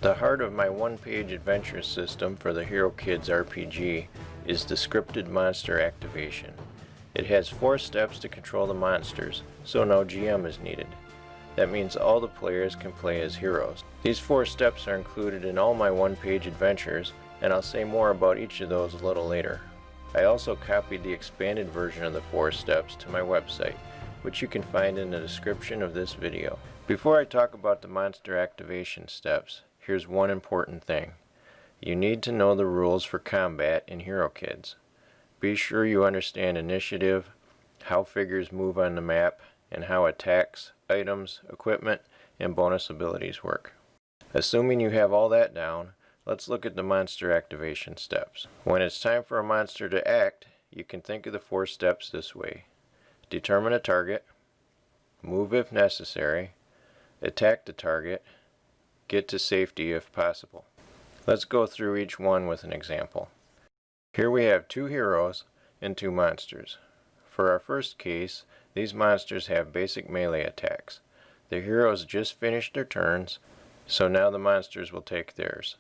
The heart of my one-page adventure system for the Hero Kids RPG is the scripted monster activation. It has 4 steps to control the monsters, so no GM is needed. That means all the players can play as heroes. These 4 steps are included in all my one-page adventures, and I'll say more about each of those a little later. I also copied the expanded version of the 4 steps to my website, which you can find in the description of this video. Before I talk about the monster activation steps, here's one important thing. You need to know the rules for combat in Hero Kids. Be sure you understand initiative, how figures move on the map, and how attacks, items, equipment, and bonus abilities work. Assuming you have all that down, let's look at the monster activation steps. When it's time for a monster to act, you can think of the 4 steps this way. Determine a target, move if necessary, attack the target, get to safety if possible. Let's go through each one with an example. Here we have 2 heroes and 2 monsters. For our first case, these monsters have basic melee attacks. The heroes just finished their turns, so now the monsters will take theirs.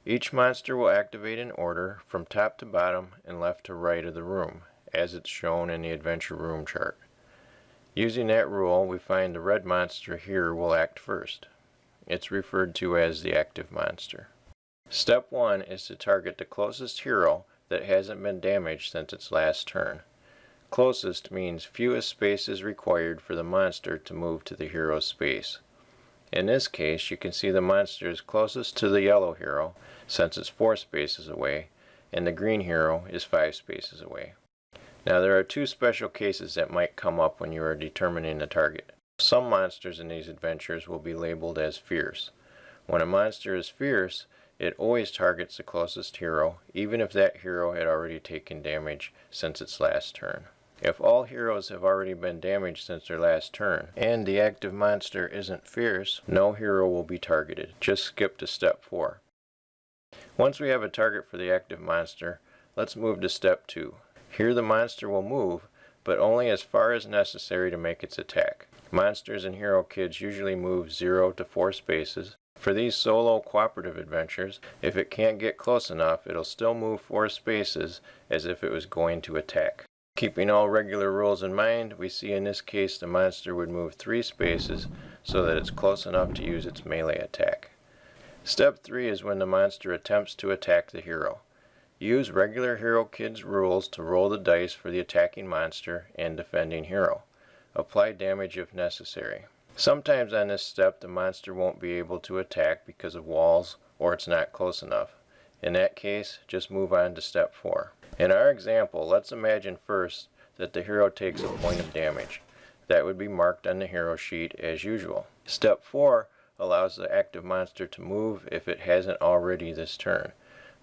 Each monster will activate in order from top to bottom and left to right of the room, as it's shown in the adventure room chart. Using that rule, we find the red monster here will act first. It's referred to as the active monster. Step 1 is to target the closest hero that hasn't been damaged since its last turn. Closest means fewest spaces required for the monster to move to the hero's space. In this case, you can see the monster is closest to the yellow hero, since it's 4 spaces away, and the green hero is 5 spaces away. Now there are 2 special cases that might come up when you are determining the target. Some monsters in these adventures will be labeled as fierce. When a monster is fierce, it always targets the closest hero, even if that hero had already taken damage since its last turn. If all heroes have already been damaged since their last turn, and the active monster isn't fierce, no hero will be targeted. Just skip to step 4. Once we have a target for the active monster, let's move to step 2. Here the monster will move, but only as far as necessary to make its attack. Monsters in Hero Kids usually move 0 to 4 spaces. For these solo cooperative adventures, if it can't get close enough, it'll still move 4 spaces as if it was going to attack. Keeping all regular rules in mind, we see in this case the monster would move 3 spaces so that it's close enough to use its melee attack. Step 3 is when the monster attempts to attack the hero. Use regular Hero Kids rules to roll the dice for the attacking monster and defending hero. Apply damage if necessary. Sometimes on this step the monster won't be able to attack because of walls or it's not close enough. In that case, just move on to step 4. In our example, let's imagine first that the hero takes a point of damage. That would be marked on the hero sheet as usual. Step 4 allows the active monster to move if it hasn't already this turn,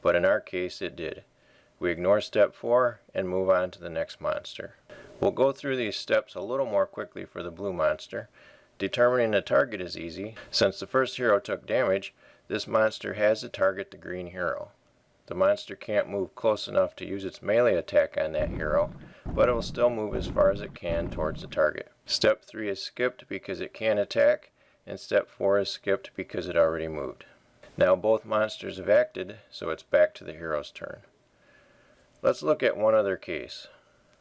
but in our case it did. We ignore step 4 and move on to the next monster. We'll go through these steps a little more quickly for the blue monster. Determining the target is easy. Since the first hero took damage, this monster has to target the green hero. The monster can't move close enough to use its melee attack on that hero, but it will still move as far as it can towards the target. Step 3 is skipped because it can't attack, and step 4 is skipped because it already moved. Now both monsters have acted, so it's back to the hero's turn. Let's look at one other case.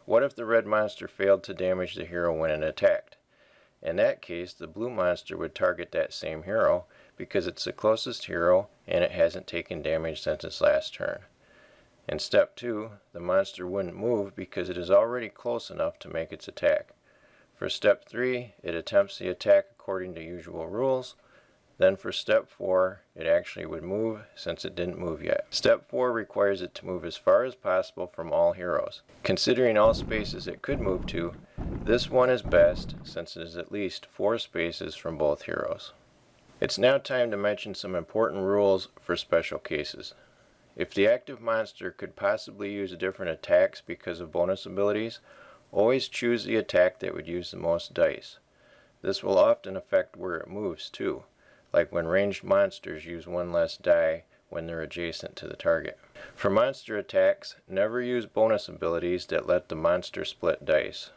What if the red monster failed to damage the hero when it attacked? In that case, the blue monster would target that same hero because it's the closest hero and it hasn't taken damage since its last turn. In step 2, the monster wouldn't move because it is already close enough to make its attack. For step 3, it attempts the attack according to usual rules. Then for step 4, it actually would move since it didn't move yet. Step 4 requires it to move as far as possible from all heroes. Considering all spaces it could move to, this one is best since it is at least 4 spaces from both heroes. It's now time to mention some important rules for special cases. If the active monster could possibly use different attacks because of bonus abilities, always choose the attack that would use the most dice. This will often affect where it moves too, like when ranged monsters use 1 less die when they're adjacent to the target. For monster attacks, never use bonus abilities that let the monster split dice.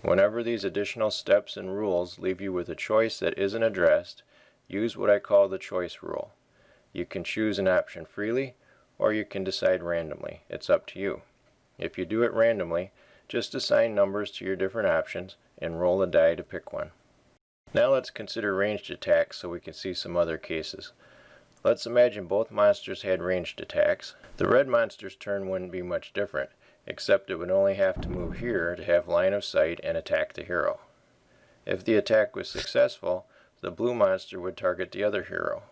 Whenever these additional steps and rules leave you with a choice that isn't addressed, use what I call the choice rule. You can choose an option freely, or you can decide randomly. It's up to you. If you do it randomly, just assign numbers to your different options and roll a die to pick one. Now let's consider ranged attacks so we can see some other cases. Let's imagine both monsters had ranged attacks. The red monster's turn wouldn't be much different, except it would only have to move here to have line of sight and attack the hero. If the attack was successful, the blue monster would target the other hero.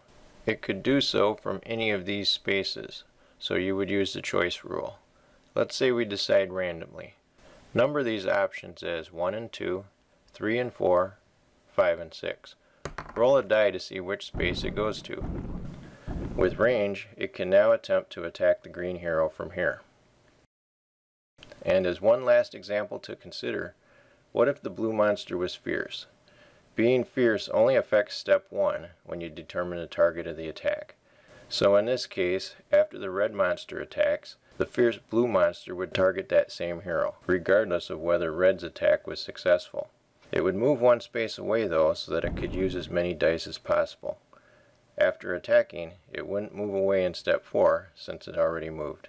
It could do so from any of these spaces, so you would use the choice rule. Let's say we decide randomly. Number these options as 1 and 2, 3 and 4, 5 and 6. Roll a die to see which space it goes to. With range, it can now attempt to attack the green hero from here. And as one last example to consider, what if the blue monster was fierce? Being fierce only affects step 1 when you determine the target of the attack. So in this case, after the red monster attacks, the fierce blue monster would target that same hero, regardless of whether red's attack was successful. It would move one space away though, so that it could use as many dice as possible. After attacking, it wouldn't move away in step 4 since it already moved.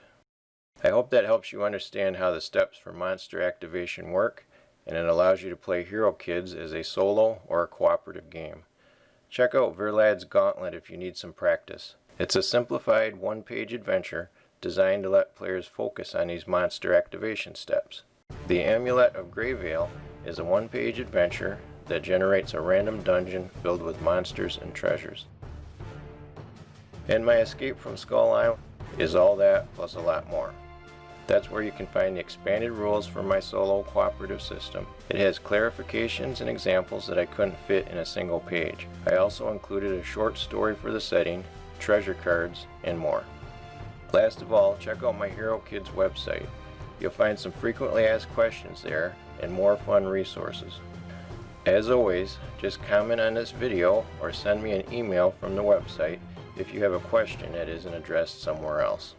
I hope that helps you understand how the steps for monster activation work, and it allows you to play Hero Kids as a solo or a cooperative game. Check out Verlad's Gauntlet if you need some practice. It's a simplified one-page adventure designed to let players focus on these monster activation steps. The Amulet of Greyvale is a one-page adventure that generates a random dungeon filled with monsters and treasures. And my Escape from Skull Island is all that plus a lot more. That's where you can find the expanded rules for my solo cooperative system. It has clarifications and examples that I couldn't fit in a single page. I also included a short story for the setting, treasure cards, and more. Last of all, check out my Hero Kids website. You'll find some frequently asked questions there and more fun resources. As always, just comment on this video or send me an email from the website if you have a question that isn't addressed somewhere else.